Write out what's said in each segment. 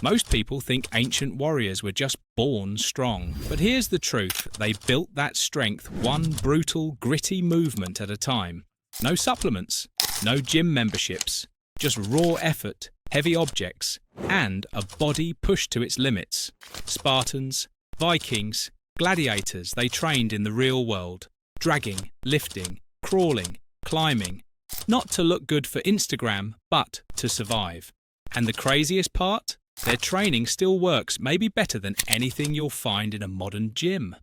Most people think ancient warriors were just born strong. But here's the truth, they built that strength one brutal, gritty movement at a time. No supplements, no gym memberships, just raw effort, heavy objects, and a body pushed to its limits. Spartans, Vikings, gladiators, they trained in the real world. Dragging, lifting, crawling, climbing. Not to look good for Instagram, but to survive. And the craziest part? Their training still works maybe better than anything you'll find in a modern gym.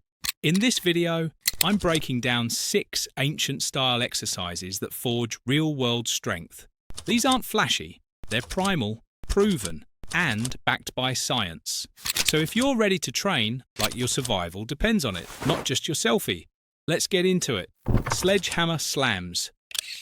In this video, I'm breaking down 6 ancient-style exercises that forge real-world strength. These aren't flashy, they're primal, proven, and backed by science. So if you're ready to train, like your survival depends on it, not just your selfie. Let's get into it. Sledgehammer slams.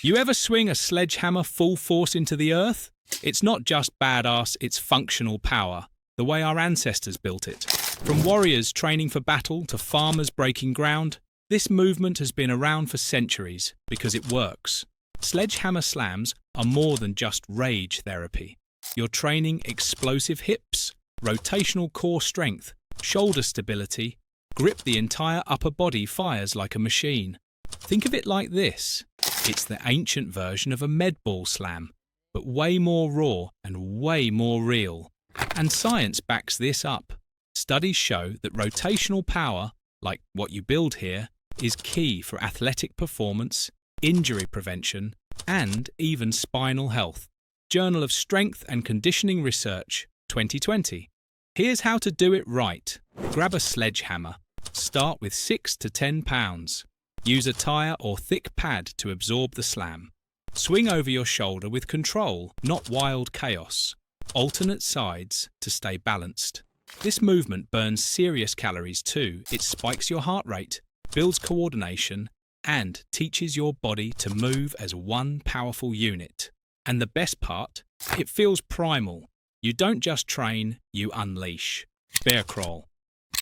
You ever swing a sledgehammer full force into the earth? It's not just badass, it's functional power, the way our ancestors built it. From warriors training for battle to farmers breaking ground, this movement has been around for centuries because it works. Sledgehammer slams are more than just rage therapy. You're training explosive hips, rotational core strength, shoulder stability, grip. The entire upper body fires like a machine. Think of it like this. It's the ancient version of a med ball slam, but way more raw and way more real. And science backs this up. Studies show that rotational power, like what you build here, is key for athletic performance, injury prevention, and even spinal health. Journal of Strength and Conditioning Research, 2020. Here's how to do it right. Grab a sledgehammer. Start with 6 to 10 pounds. Use a tire or thick pad to absorb the slam. Swing over your shoulder with control, not wild chaos. Alternate sides to stay balanced. This movement burns serious calories too. It spikes your heart rate, builds coordination, and teaches your body to move as one powerful unit. And the best part, it feels primal. You don't just train, you unleash. Bear crawl.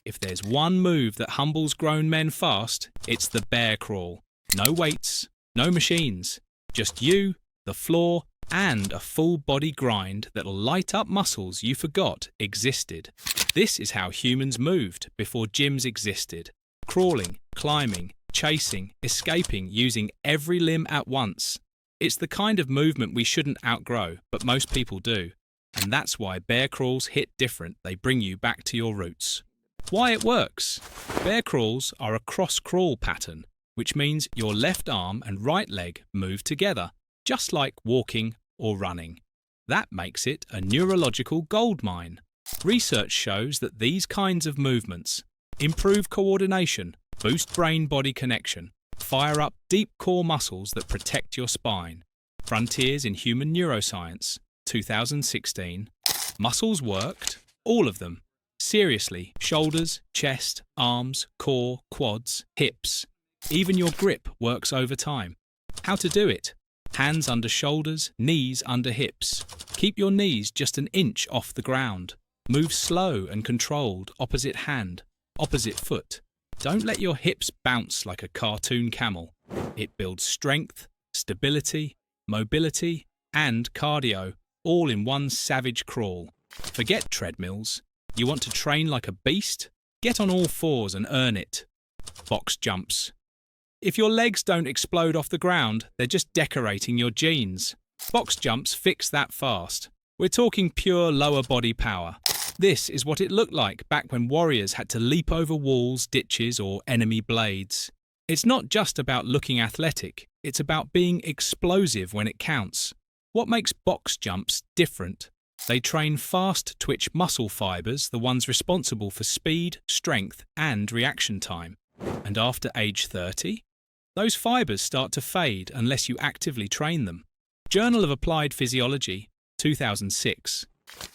If there's one move that humbles grown men fast, it's the bear crawl. No weights, no machines. Just you, the floor, and a full body grind that'll light up muscles you forgot existed. This is how humans moved before gyms existed. Crawling, climbing, chasing, escaping, using every limb at once. It's the kind of movement we shouldn't outgrow, but most people do. And that's why bear crawls hit different. They bring you back to your roots. Why it works? Bear crawls are a cross-crawl pattern, which means your left arm and right leg move together, just like walking or running. That makes it a neurological goldmine. Research shows that these kinds of movements improve coordination, boost brain-body connection, fire up deep core muscles that protect your spine. Frontiers in Human Neuroscience, 2016. Muscles worked, all of them. Seriously, shoulders, chest, arms, core, quads, hips. Even your grip works over time. How to do it? Hands under shoulders, knees under hips. Keep your knees just an inch off the ground. Move slow and controlled, opposite hand, opposite foot. Don't let your hips bounce like a cartoon camel. It builds strength, stability, mobility, and cardio, all in one savage crawl. Forget treadmills. You want to train like a beast? Get on all fours and earn it. Box jumps. If your legs don't explode off the ground, they're just decorating your genes. Box jumps fix that fast. We're talking pure lower body power. This is what it looked like back when warriors had to leap over walls, ditches, or enemy blades. It's not just about looking athletic, it's about being explosive when it counts. What makes box jumps different? They train fast twitch muscle fibers, the ones responsible for speed, strength, and reaction time. And after age 30, those fibers start to fade unless you actively train them. Journal of Applied Physiology, 2006.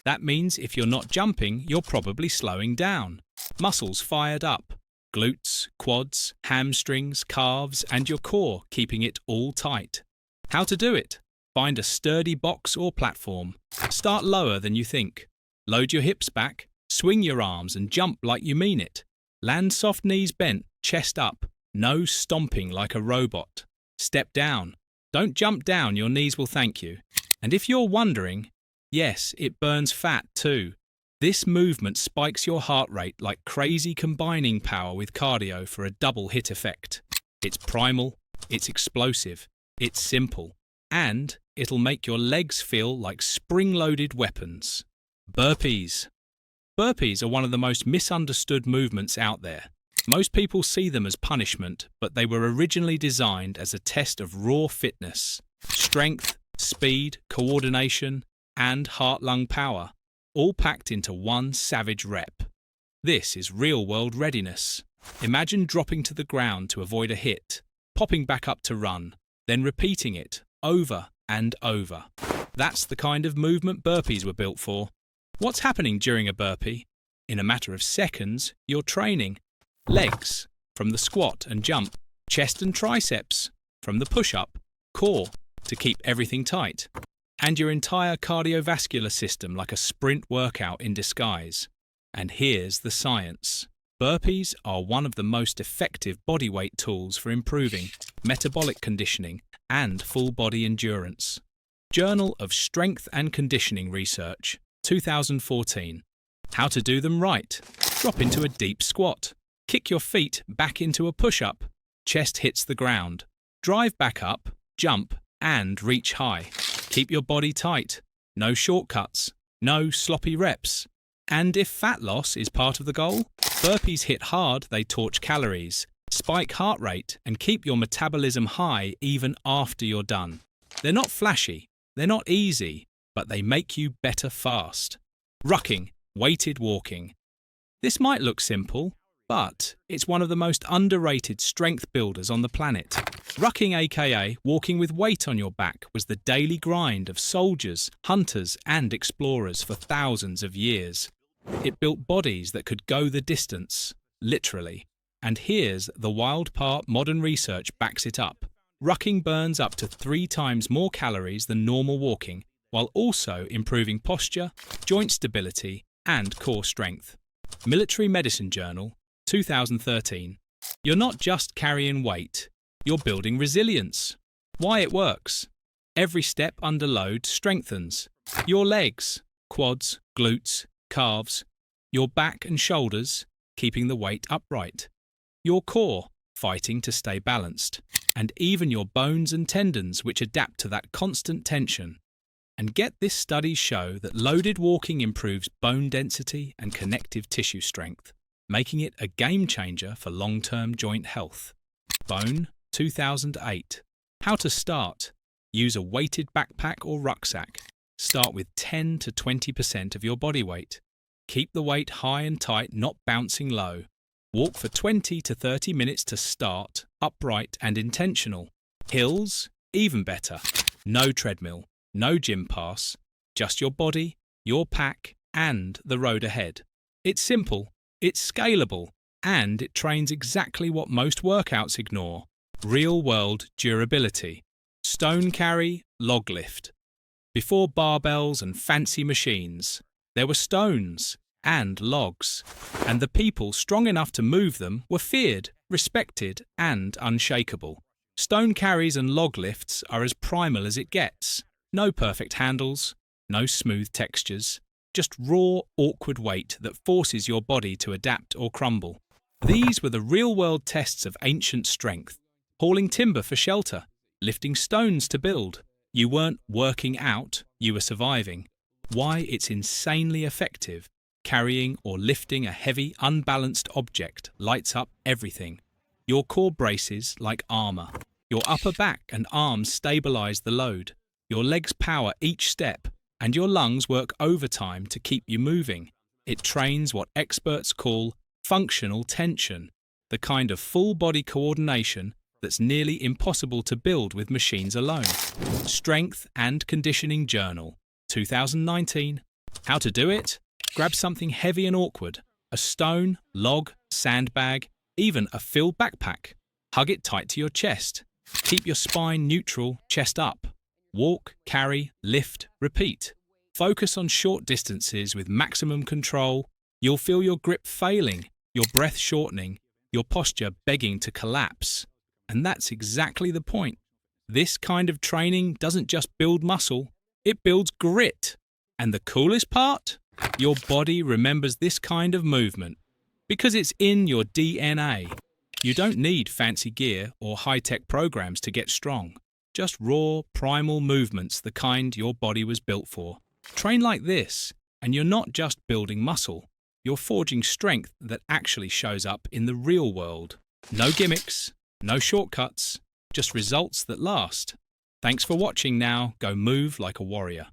That means if you're not jumping, you're probably slowing down. Muscles fired up. Glutes, quads, hamstrings, calves, and your core, keeping it all tight. How to do it? Find a sturdy box or platform. Start lower than you think. Load your hips back, swing your arms and jump like you mean it. Land soft, knees bent, chest up. No stomping like a robot. Step down. Don't jump down, your knees will thank you. And if you're wondering, yes, it burns fat too. This movement spikes your heart rate like crazy, combining power with cardio for a double hit effect. It's primal, it's explosive, it's simple, and it'll make your legs feel like spring-loaded weapons. Burpees. Burpees are one of the most misunderstood movements out there. Most people see them as punishment, but they were originally designed as a test of raw fitness, strength, speed, coordination, and heart-lung power, all packed into one savage rep. This is real-world readiness. Imagine dropping to the ground to avoid a hit, popping back up to run, then repeating it over and over. That's the kind of movement burpees were built for. What's happening during a burpee? In a matter of seconds, you're training. Legs, from the squat and jump. Chest and triceps, from the push-up. Core, to keep everything tight. And your entire cardiovascular system like a sprint workout in disguise. And here's the science. Burpees are one of the most effective bodyweight tools for improving metabolic conditioning and full-body endurance. Journal of Strength and Conditioning Research, 2014. How to do them right. Drop into a deep squat. Kick your feet back into a push-up. Chest hits the ground. Drive back up, jump, and reach high. Keep your body tight. No shortcuts. No sloppy reps. And if fat loss is part of the goal, burpees hit hard, they torch calories, spike heart rate, and keep your metabolism high even after you're done. They're not flashy, they're not easy, but they make you better fast. Rucking, weighted walking. This might look simple, but it's one of the most underrated strength builders on the planet. Rucking, aka walking with weight on your back, was the daily grind of soldiers, hunters, and explorers for thousands of years. It built bodies that could go the distance, literally. And here's the wild part: modern research backs it up. Rucking burns up to 3 times more calories than normal walking, while also improving posture, joint stability, and core strength. Military Medicine Journal, 2013. You're not just carrying weight, you're building resilience. Why it works. Every step under load strengthens your legs, quads, glutes, calves, your back and shoulders, keeping the weight upright, your core, fighting to stay balanced, and even your bones and tendons, which adapt to that constant tension. And get this: studies show that loaded walking improves bone density and connective tissue strength, making it a game changer for long-term joint health. Bone, 2008. How to start. Use a weighted backpack or rucksack. Start with 10 to 20% of your body weight. Keep the weight high and tight, not bouncing low. Walk for 20 to 30 minutes to start, upright and intentional. Hills, even better. No treadmill, no gym pass, just your body, your pack, and the road ahead. It's simple, it's scalable, and it trains exactly what most workouts ignore: real-world durability. Stone carry, log lift. Before barbells and fancy machines, there were stones and logs, and the people strong enough to move them were feared, respected, and unshakable. Stone carries and log lifts are as primal as it gets. No perfect handles, no smooth textures, just raw, awkward weight that forces your body to adapt or crumble. These were the real-world tests of ancient strength. Hauling timber for shelter, lifting stones to build. You weren't working out, you were surviving. Why it's insanely effective. Carrying or lifting a heavy, unbalanced object lights up everything. Your core braces like armor. Your upper back and arms stabilize the load. Your legs power each step, and your lungs work overtime to keep you moving. It trains what experts call functional tension, the kind of full-body coordination that's nearly impossible to build with machines alone. Strength and Conditioning Journal, 2019. How to do it? Grab something heavy and awkward, a stone, log, sandbag, even a filled backpack. Hug it tight to your chest. Keep your spine neutral, chest up. Walk, carry, lift, repeat. Focus on short distances with maximum control. You'll feel your grip failing, your breath shortening, your posture begging to collapse. And that's exactly the point. This kind of training doesn't just build muscle, it builds grit. And the coolest part? Your body remembers this kind of movement because it's in your DNA. You don't need fancy gear or high-tech programs to get strong. Just raw, primal movements, the kind your body was built for. Train like this, and you're not just building muscle. You're forging strength that actually shows up in the real world. No gimmicks, no shortcuts, just results that last. Thanks for watching now. Go move like a warrior.